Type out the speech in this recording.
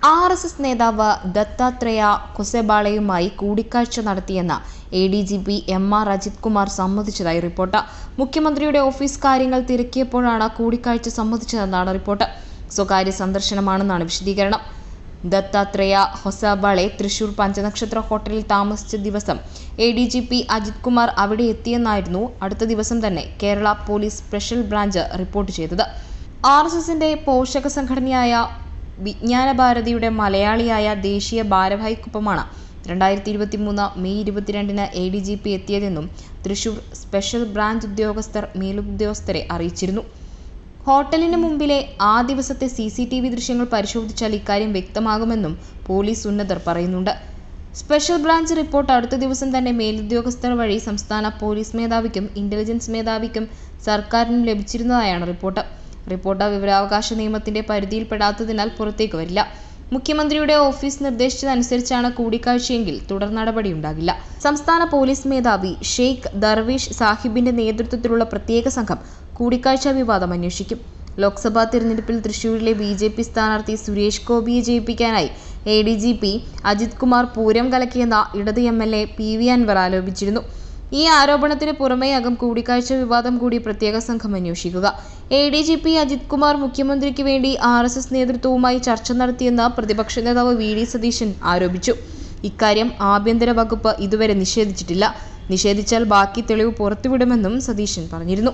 RSS നേതാവ് ദത്താത്രേയ ഹൊസബാളയുമായി കൂടിക്കാഴ്ച നടത്തിയെന്ന് ADGP MR അജിത് കുമാർ സമ്മതിച്ചതായി റിപ്പോർട്ട്. മുഖ്യമന്ത്രിയുടെ ഓഫീസ് കാര്യങ്ങൾ തിരക്കിയപ്പോഴാണ് കൂടിക്കാഴ്ച സമ്മതിച്ചതെന്നാണ് റിപ്പോർട്ട്. സ്വകാര്യ സന്ദർശനമാണെന്നാണ് വിശദീകരണം. ദത്താത്രേയ ഹൊസബാളെ തൃശൂർ പഞ്ചനക്ഷത്ര ഹോട്ടലിൽ താമസിച്ച ദിവസം ADGP അജിത് കുമാർ അവിടെ എത്തിയെന്നായിരുന്നു അടുത്ത ദിവസം തന്നെ Kerala police special branch report ചെയ്തത്. RSSന്റെ പോഷക സംഘടനയായ വിജ്ഞാന ഭാരതിയുടെ മലയാളിയായ ദേശീയ ഭാരവാഹിക്കൊപ്പമാണ് 2023 മെയ് 22-ന് ADGP എത്തിയതെന്നും തൃശൂർ സ്പെഷ്യൽ ബ്രാഞ്ച് ഉദ്യോഗസ്ഥർ മേലുദ്യോഗസ്ഥരെ അറിയിച്ചിരുന്നു. ഹോട്ടലിന് മുമ്പിലെ ആ ദിവസത്തെ CCTV ദൃശ്യങ്ങൾ പരിശോധിച്ചാൽ ഇക്കാര്യം വ്യക്തമാകുമെന്നും പോലീസ് ഉന്നതർ പറയുന്നുണ്ട്. സ്പെഷ്യൽ ബ്രാഞ്ച് റിപ്പോർട്ട് അടുത്ത ദിവസം തന്നെ മേലുദ്യോഗസ്ഥർ വഴി സംസ്ഥാന പോലീസ് മേധാവിക്കും ഇന്റലിജൻസ് മേധാവിക്കും സർക്കാരിനും ലഭിച്ചിരുന്നതായാണ് റിപ്പോർട്ട്. വിവരാവകാശ നിയമത്തിന്റെ പരിധിയിൽപ്പെടാത്തതിനാൽ പുറത്തേക്ക് വരില്ല. മുഖ്യമന്ത്രിയുടെ ഓഫീസ് നിർദ്ദേശിച്ചതനുസരിച്ചാണ് കൂടിക്കാഴ്ചയെങ്കിൽ തുടർ നടപടിയുണ്ടാകില്ല. സംസ്ഥാന പോലീസ് മേധാവി ഷെയ്ഖ് ദർവേഷ് സാഹിബിന്റെ നേതൃത്വത്തിലുള്ള പ്രത്യേക സംഘം കൂടിക്കാഴ്ച വിവാദം അന്വേഷിക്കും. ലോക്സഭാ തിരഞ്ഞെടുപ്പിൽ തൃശൂരിലെ BJP സ്ഥാനാർത്ഥി സുരേഷ് ഗോപിയെ ജയിപ്പിക്കാനായി ADGP അജിത് കുമാർ പൂരം കലക്കിയെന്ന ഇടത് MLA PV അൻവർ ആരോപിച്ചിരുന്നു. ഈ ആരോപണത്തിന് പുറമെയാകും കൂടിക്കാഴ്ച വിവാദം കൂടി പ്രത്യേക സംഘം അന്വേഷിക്കുക. ADGP അജിത് കുമാർ മുഖ്യമന്ത്രിക്ക് വേണ്ടി RSS നേതൃത്വവുമായി ചർച്ച നടത്തിയെന്ന് പ്രതിപക്ഷ നേതാവ് VD സതീശൻ ആരോപിച്ചു. ഇക്കാര്യം ആഭ്യന്തര വകുപ്പ് ഇതുവരെ നിഷേധിച്ചിട്ടില്ല. നിഷേധിച്ചാൽ ബാക്കി തെളിവ് പുറത്തുവിടുമെന്നും സതീശൻ പറഞ്ഞിരുന്നു.